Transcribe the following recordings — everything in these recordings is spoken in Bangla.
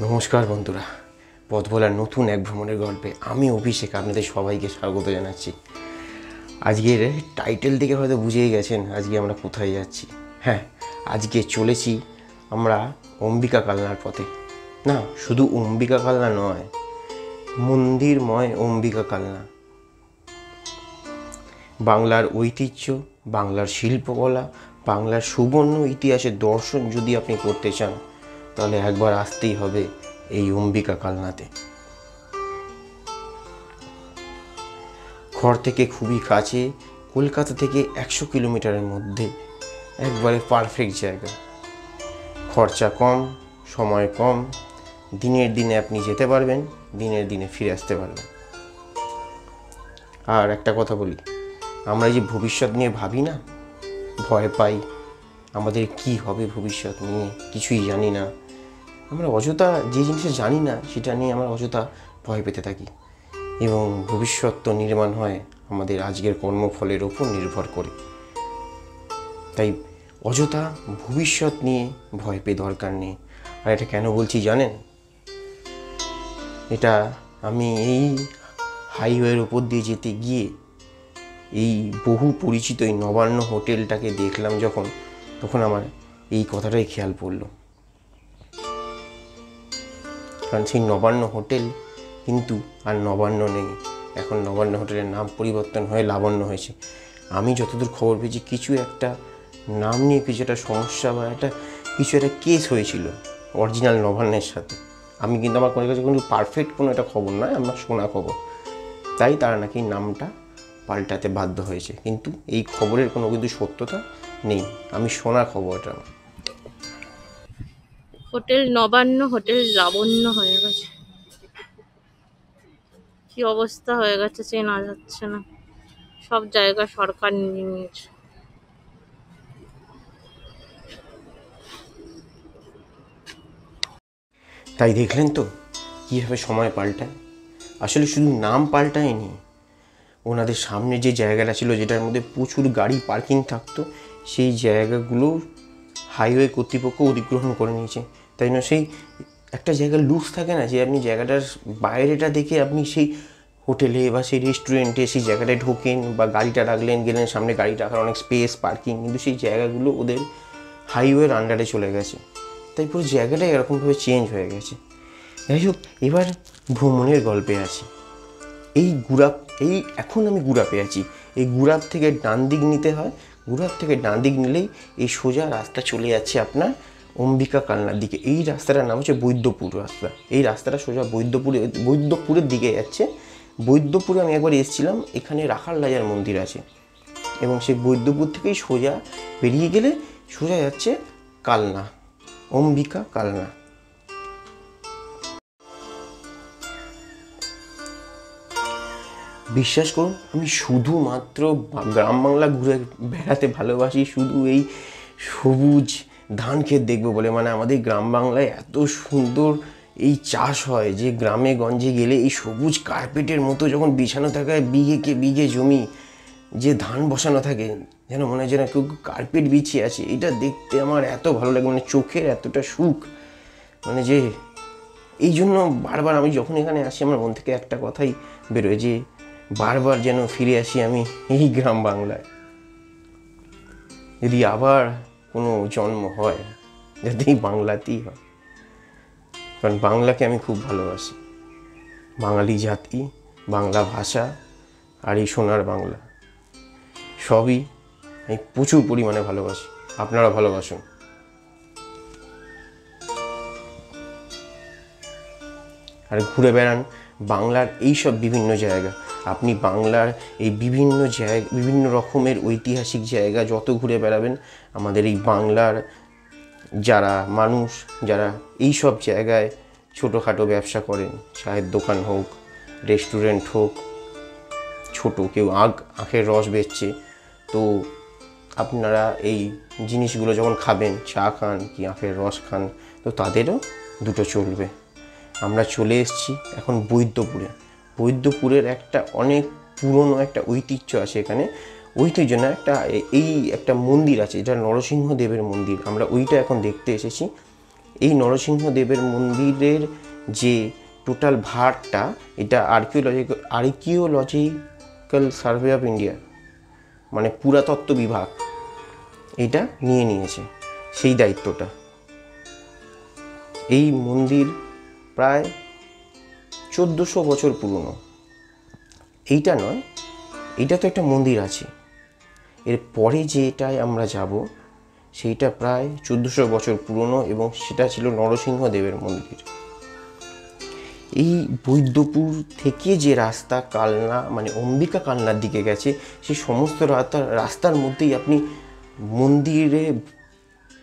নমস্কার বন্ধুরা, পথ ভোলার নতুন এক ভ্রমণের গল্পে আমি অভিষেক আপনাদের সবাইকে স্বাগত জানাচ্ছি। আজকের টাইটেল থেকে হয়তো বুঝেই গেছেন আজকে আমরা কোথায় যাচ্ছি। হ্যাঁ, আজকে চলেছি আমরা অম্বিকা কালনার পথে। না, শুধু অম্বিকা কালনা নয়, মন্দিরময় অম্বিকা কালনা। বাংলার ঐতিহ্য, বাংলার শিল্পকলা, বাংলার সুবর্ণ ইতিহাসের দর্শন যদি আপনি করতে চান তাহলে একবার আসতেই হবে এই অম্বিকা কালনাতে। ঘর থেকে খুবই কাছে, কলকাতা থেকে 100 কিলোমিটারের মধ্যে, একবারে পারফেক্ট জায়গা। খরচা কম, সময় কম, দিনের দিনে আপনি যেতে পারবেন, দিনের দিনে ফিরে আসতে পারবেন। আর একটা কথা বলি, আমরা যে ভবিষ্যৎ নিয়ে ভাবি না, ভয় পাই, আমাদের কি হবে ভবিষ্যৎ নিয়ে কিছুই জানি না, আমরা অযথা যে জিনিসটা জানি না সেটা নিয়ে আমরা অযথা ভয় পেতে থাকি। এবং ভবিষ্যৎ তো নির্মাণ হয় আমাদের আজকের কর্মফলের ওপর নির্ভর করে। তাই অযথা ভবিষ্যৎ নিয়ে ভয় পেয়ে দরকার নেই। আর এটা কেন বলছি জানেন? এটা আমি এই হাইওয়ের ওপর দিয়ে যেতে গিয়ে এই বহু পরিচিত এই নবান্ন হোটেলটাকে দেখলাম যখন, তখন আমার এই কথাটাই খেয়াল পড়ল। কারণ সেই নবান্ন হোটেল কিন্তু আর নবান্ন নেই, এখন নবান্ন হোটেলের নাম পরিবর্তন হয়ে লাবণ্য হয়েছে। আমি যতদূর খবর পেয়েছি কিছু একটা নাম নিয়ে কিছু একটা সমস্যা বা কিছু একটা কেস হয়েছিল অরিজিনাল নবান্নের সাথে। আমি কিন্তু আমার কোনো কাছে কিন্তু পারফেক্ট কোনো একটা খবর নয়, আমার শোনা খবর। তাই তারা নাকি নামটা পাল্টাতে বাধ্য হয়েছে, কিন্তু এই খবরের কোনো কিন্তু সত্যতা নেই, আমি শোনা খবরটা। হোটেল নবান্ন হোটেল লাবণ্য হয়ে গেছে। কি অবস্থা হয়ে গেছে চেনা যাচ্ছে না, সব জায়গা সরকার নিয়ে নিয়েছে। তাই দেখলেন তো কীভাবে সময় পাল্টায়। আসলে শুধু নাম পাল্টায়নি, ওনাদের সামনে যে জায়গাটা ছিল যেটার মধ্যে প্রচুর গাড়ি পার্কিং থাকতো, সেই জায়গাগুলো হাইওয়ে কর্তৃপক্ষ অধিগ্রহণ করে নিয়েছে। তাই না, সেই একটা জায়গার লুকস থাকে না, যে আপনি জায়গাটার বাইরেটা দেখে আপনি সেই হোটেলে বা সেই রেস্টুরেন্টে সেই জায়গাটায় ঢোকেন বা গাড়িটা রাখলেন, গেলেন, সামনে গাড়ি রাখার অনেক স্পেস পার্কিং, কিন্তু সেই জায়গাগুলো ওদের হাইওয়ের আন্ডারে চলে গেছে। তাই পুরো জায়গাটাই এরকমভাবে চেঞ্জ হয়ে গেছে। যাই হোক, এবার ভ্রমণের গল্পে আছি। এখন আমি গুড়াপে আছি। এই গুড়াপ থেকে ডান দিক নিতে হয়, গুড়াপ থেকে ডান দিক নিলেই এই সোজা রাস্তা চলে যাচ্ছে আপনার অম্বিকা কালনার দিকে। এই রাস্তাটার নাম হচ্ছে বৈদ্যপুর রাস্তা। এই রাস্তাটা সোজা বৈদ্যপুরের দিকে যাচ্ছে। বৈদ্যপুরে আমি একবার এসেছিলাম, এখানে রাখাল রাজার মন্দির আছে, এবং সেই বৈদ্যপুর থেকেই সোজা বেরিয়ে গেলে সোজা যাচ্ছে কালনা, অম্বিকা কালনা। বিশ্বাস করুন, আমি শুধুমাত্র গ্রাম বাংলা ঘুরে বেড়াতে ভালোবাসি, শুধু এই সবুজ ধান ক্ষেত দেখবো বলে। মানে আমাদের গ্রাম বাংলায় এত সুন্দর এই চাষ হয় যে গ্রামে গঞ্জে গেলে এই সবুজ কার্পেটের মতো যখন বিছানো থাকে, বিঘেকে বিঘে জমি যে ধান বসানো থাকে, যেন মনে হয় যেন কেউ কার্পেট বিছিয়ে আছে। এটা দেখতে আমার এত ভালো লাগে, মানে চোখের এতটা সুখ, মানে যে এই জন্য বারবার আমি যখন এখানে আসি আমার মন থেকে একটা কথাই বেরোয় যে বারবার যেন ফিরে আসি আমি এই গ্রাম বাংলায়। যদি আবার কোনো জন্ম হয় যাতে এই বাংলাতেই হয়, কারণ বাংলাকে আমি খুব ভালোবাসি। বাঙালি জাতি, বাংলা ভাষা আর এই সোনার বাংলা সবই আমি প্রচুর পরিমাণে ভালোবাসি। আপনারা ভালোবাসুন। আর ঘুরে বেড়ান বাংলার এই সব বিভিন্ন জায়গা। আপনি বাংলার এই বিভিন্ন রকমের ঐতিহাসিক জায়গা যত ঘুরে বেড়াবেন, আমাদের এই বাংলার যারা মানুষ, যারা এই সব জায়গায় ছোটোখাটো ব্যবসা করেন, চায়ের দোকান হোক, রেস্টুরেন্ট হোক, ছোটো কেউ আখের রস বেচছে, তো আপনারা এই জিনিসগুলো যখন খাবেন, চা খান কি আখের রস খান, তো তাদেরও দুটো চলবে। আমরা চলে এসেছি এখন বৈদ্যপুরের একটা অনেক পুরনো একটা ঐতিহ্য আছে এখানে। ঐতিহ্য না, একটা মন্দির আছে, এটা নরসিংহদেবের মন্দির। আমরা ওইটা এখন দেখতে এসেছি। এই নরসিংহদেবের মন্দিরের যে টোটাল ভারটা এটা আর্কিওলজিক্যাল সার্ভে অফ ইন্ডিয়া মানে পুরাতত্ত্ব বিভাগ এটা নিয়ে নিয়েছে সেই দায়িত্বটা। এই মন্দির প্রায় 1400 বছর পুরনো। এইটা নয়, এইটা তো একটা মন্দির আছে, এর পরে যেটায় আমরা যাব সেইটা প্রায় 1400 বছর পুরনো এবং সেটা ছিল নরসিংহদেবের মন্দির। এই বৈদ্যপুর থেকে যে রাস্তা কালনা মানে অম্বিকা কালনার দিকে গেছে সেই সমস্ত রাস্তার মধ্যেই আপনি মন্দিরে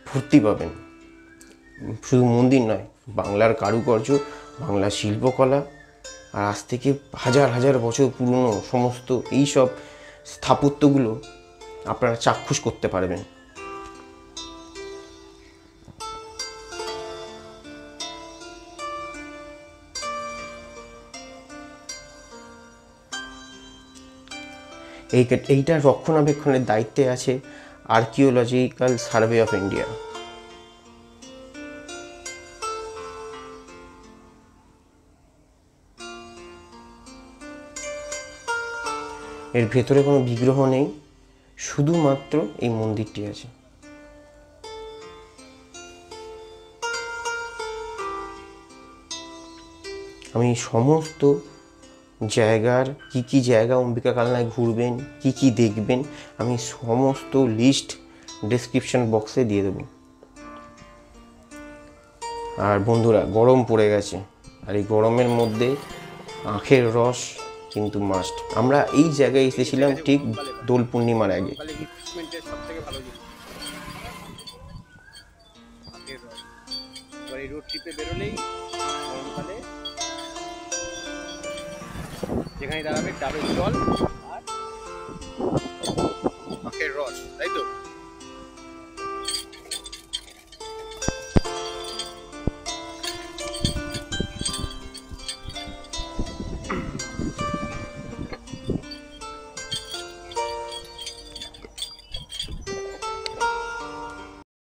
ভর্তি পাবেন। শুধু মন্দির নয়, বাংলার কারুকার্য, বাংলার শিল্পকলা, আর আজ থেকে হাজার হাজার বছর পুরনো সমস্ত এই সব স্থাপত্যগুলো আপনারা চাক্ষুষ করতে পারবেন। এইটা রক্ষণাবেক্ষণের দায়িত্বে আছে আর্কিওলজিক্যাল সার্ভে অফ ইন্ডিয়া। এর ভেতরে কোনো বিগ্রহ নেই, শুধুমাত্র এই মন্দিরটি আছে। আমি সমস্ত জায়গার কি জায়গা অম্বিকা কালনায় ঘুরবেন, কি দেখবেন, আমি সমস্ত লিস্ট ডেসক্রিপশন বক্সে দিয়ে দেবো। আর বন্ধুরা, গরম পড়ে গেছে, আর এই গরমের মধ্যে আখের রস কিন্তু মাস্ট। আমরা এই জায়গায় এসেছিলাম ঠিক দোল পূর্ণিমার আগে। যেখানে দাঁড়াবে ডাবের জল আর আখের রস, তাই তো?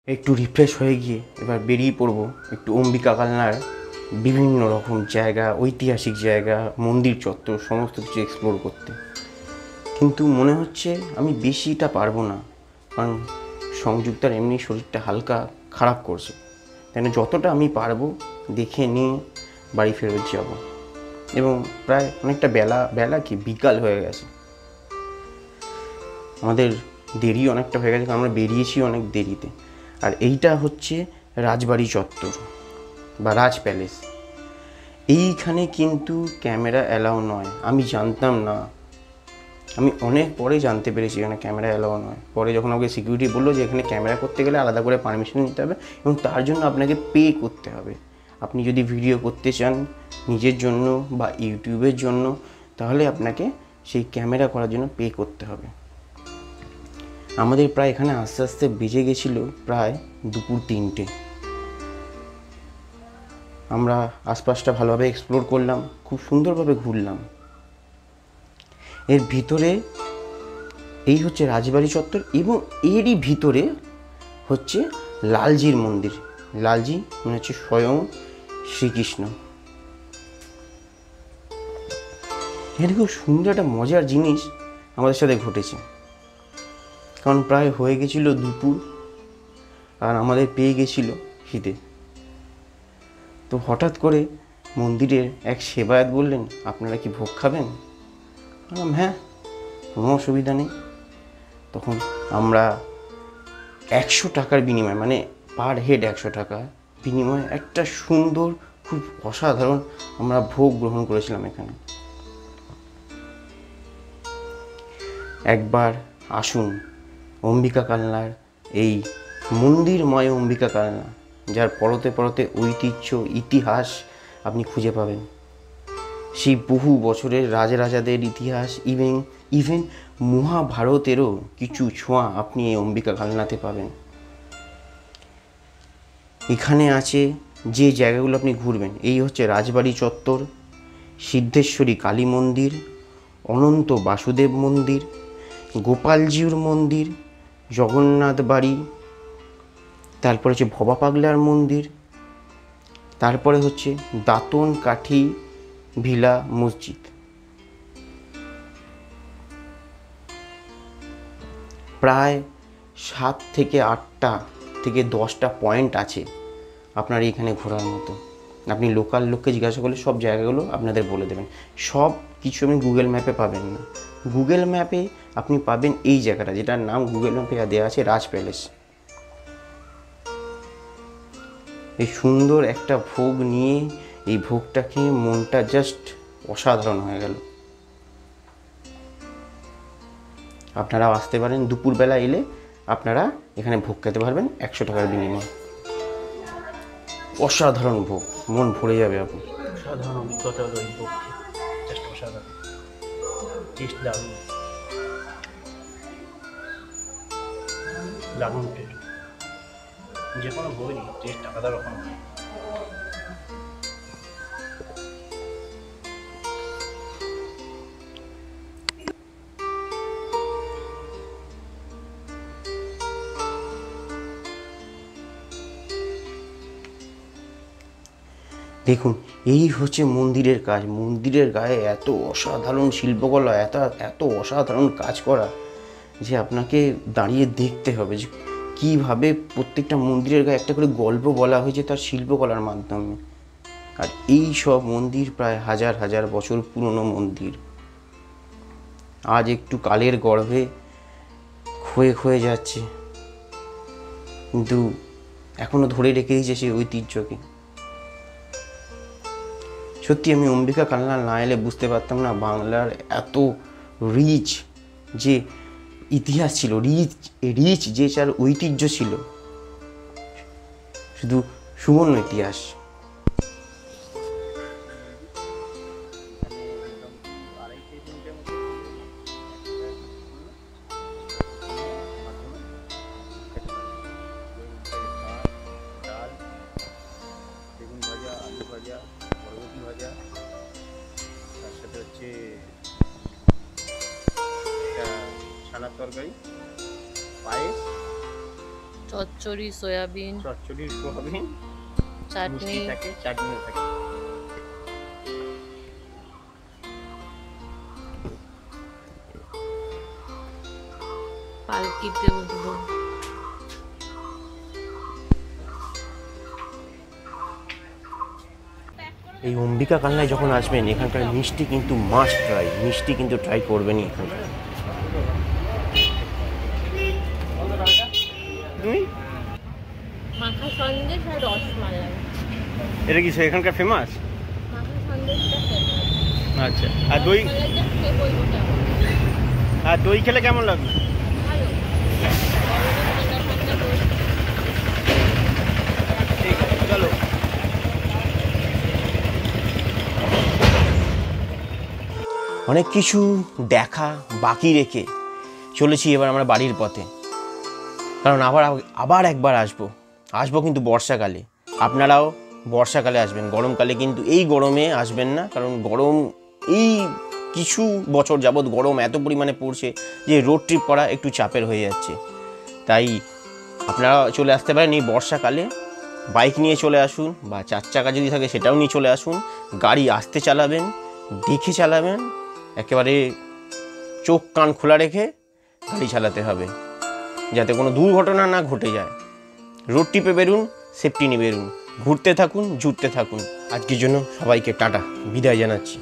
একটু রিফ্রেশ হয়ে গিয়ে এবার বেরিয়ে পড়বো একটু অম্বিকা কালনার বিভিন্ন রকম জায়গা, ঐতিহাসিক জায়গা, মন্দির চত্বর সমস্ত কিছু এক্সপ্লোর করতে। কিন্তু মনে হচ্ছে আমি বেশিটা পারবো না, কারণ সংযুক্তার এমনি শরীরটা হালকা খারাপ করছে, তাই না? যতটা আমি পারবো দেখে নিয়ে বাড়ি ফেরত যাব। এবং প্রায় অনেকটা বেলা কি বিকাল হয়ে গেছে, আমাদের দেরি অনেকটা হয়ে গেছে, কারণ আমরা বেরিয়েছি অনেক দেরিতে। আর এইটা হচ্ছে রাজবাড়ি চত্বর বা রাজ প্যালেস। এইখানে কিন্তু ক্যামেরা অ্যালাউ নয়। আমি জানতাম না, আমি অনেক পরে জানতে পেরেছি এখানে ক্যামেরা অ্যালাউ নয়। পরে যখন আমাকে সিকিউরিটি বললো যে এখানে ক্যামেরা করতে গেলে আলাদা করে পারমিশন নিতে হবে এবং তার জন্য আপনাকে পে করতে হবে। আপনি যদি ভিডিও করতে চান নিজের জন্য বা ইউটিউবের জন্য, তাহলে আপনাকে সেই ক্যামেরা করার জন্য পে করতে হবে। আমাদের প্রায় এখানে আস্তে আস্তে বেজে গেছিল প্রায় দুপুর 3টে। আমরা আশপাশটা ভালোভাবে এক্সপ্লোর করলাম, খুব সুন্দরভাবে ঘুরলাম। এর ভিতরে এই হচ্ছে রাজবাড়ি চত্বর এবং এরই ভিতরে হচ্ছে লালজির মন্দির। লালজি মানে হচ্ছে স্বয়ং শ্রীকৃষ্ণ। এখানে খুব সুন্দর একটা মজার জিনিস আমাদের সাথে ঘটেছে, কারণ প্রায় হয়ে গেছিল দুপুর আর আমাদের পেয়ে গেছিল খিদে। তো হঠাৎ করে মন্দিরের এক সেবায়েত বললেন, আপনারা কি ভোগ খাবেন? বললাম হ্যাঁ, কোনো অসুবিধা নেই। তখন আমরা 100 টাকার বিনিময়ে, মানে পার হেড 100 টাকা বিনিময়ে একটা সুন্দর খুব অসাধারণ আমরা ভোগ গ্রহণ করেছিলাম এখানে। একবার আসুন অম্বিকা কালনার এই মন্দিরময় অম্বিকা কালনা, যার পরতে পরতে ঐতিহ্য ইতিহাস আপনি খুঁজে পাবেন। সেই বহু বছরের রাজাদের ইতিহাস, ইভেন মহাভারতেরও কিছু ছোঁয়া আপনি এই অম্বিকা কালনাতে পাবেন। এখানে আছে যে জায়গাগুলো আপনি ঘুরবেন, এই হচ্ছে রাজবাড়ি চত্বর, সিদ্ধেশ্বরী কালী মন্দির, অনন্ত বাসুদেব মন্দির, গোপালজিউর মন্দির, জগন্নাথ বাড়ি, তারপর হচ্ছে ভবা পাগলার মন্দির, তারপরে হচ্ছে দাঁতন কাঠি ভিলা মসজিদ। প্রায় 7 থেকে 8টা থেকে 10টা পয়েন্ট আছে আপনার এখানে ঘোরার মতো। আপনি লোকাল লোককে জিজ্ঞাসা করলে সব জায়গাগুলো আপনাদের বলে দেবেন। সব কিছু আপনি গুগল ম্যাপে পাবেন না। গুগল ম্যাপে আপনি পাবেন এই জায়গাটা, যেটার নাম গুগল ম্যাপে দেওয়া আছে রাজ প্যালেস। এই সুন্দর একটা ভোগ নিয়ে এই ভোগটা খেয়ে মনটা জাস্ট অসাধারণ হয়ে গেল। আপনারাও আসতে পারেন, দুপুরবেলা এলে আপনারা এখানে ভোগ খেতে পারবেন 100 টাকার বিনিময়ে। অসাধারণ ভোগ, মন ভরে যাবে আপনি। সাধারণ অভিজ্ঞতা হলো এই পক্ষে, জাস্ট অসাধারণ, টেস্ট দারুণ, দারুণ টেস্ট, যে কোনো বইনি টেস্ট আলাদা রকম। দেখুন, এই হচ্ছে মন্দিরের কাজ। মন্দিরের গায়ে এত অসাধারণ শিল্পকলা, এত অসাধারণ কাজ করা যে আপনাকে দাঁড়িয়ে দেখতে হবে যে কীভাবে প্রত্যেকটা মন্দিরের গায়ে একটা করে গল্প বলা হয়েছে তার শিল্পকলার মাধ্যমে। আর এই সব মন্দির প্রায় হাজার হাজার বছর পুরনো মন্দির, আজ একটু কালের গর্ভে ক্ষয়ে ক্ষয়ে যাচ্ছে, কিন্তু এখনও ধরে রেখে দিয়েছে সেই ঐতিহ্যকে। সত্যি আমি অম্বিকা কালনা না এলে বুঝতে পারতাম না বাংলার এত রিচ যে ইতিহাস ছিল, রিচ যে যার ঐতিহ্য ছিল, শুধু সুবর্ণ ইতিহাস। বেগুন ভাজা, আলু ভাজা, বরবটি ভাজা, তার সাথে হচ্ছে একটা ছানার তরকারি, পায়েস, চচ্চড়ি, সয়াবিন, চচ্চড়ি, সোয়াবিন, চাটনি, মিষ্টি থাকে, চাটনিও থাকে। পালকিতে উঠবো। এই অম্বিকা কালনায় যখন আসবেন এখানকার মিষ্টি কিন্তু মাস্ট ট্রাই, মিষ্টি কিন্তু ট্রাই করবেনই এখানকার। তুমি মাখা সন্দেশ আর রসমালাই। এটা কি এখানকার ফেমাস? মাখা সন্দেশটা ফেমাস। আচ্ছা, আর দই, রসমালাইটা খেয়ে বলবো কেমন। আর দই খেলে কেমন লাগবে? ভালো। গরমে ঠান্ডা ঠান্ডা দই। ঠিক আছে, চলো। অনেক কিছু দেখা বাকি রেখে চলেছি এবার আমরা বাড়ির পথে, কারণ আবার একবার আসবো কিন্তু বর্ষাকালে। আপনারাও বর্ষাকালে আসবেন, গরমকালে কিন্তু এই গরমে আসবেন না, কারণ গরম এই কিছু বছর যাবৎ গরম এত পরিমাণে পড়ছে যে রোড ট্রিপ করা একটু চাপের হয়ে যাচ্ছে। তাই আপনারা চলে আসতে পারেন এই বর্ষাকালে, বাইক নিয়ে চলে আসুন, বা 4 চাকা যদি থাকে সেটাও নিয়ে চলে আসুন। গাড়ি আস্তে চালাবেন, দেখে চালাবেন, একেবারে চোখ কান খোলা রেখে গাড়ি চালাতে হবে যাতে কোনো দুর্ঘটনা না ঘটে যায়। রোড ট্রিপে বেরুন, সেফটি নিয়ে বেরুন, ঘুরতে থাকুন, জুড়তে থাকুন। আজকের জন্য সবাইকে টাটা, বিদায় জানাচ্ছি।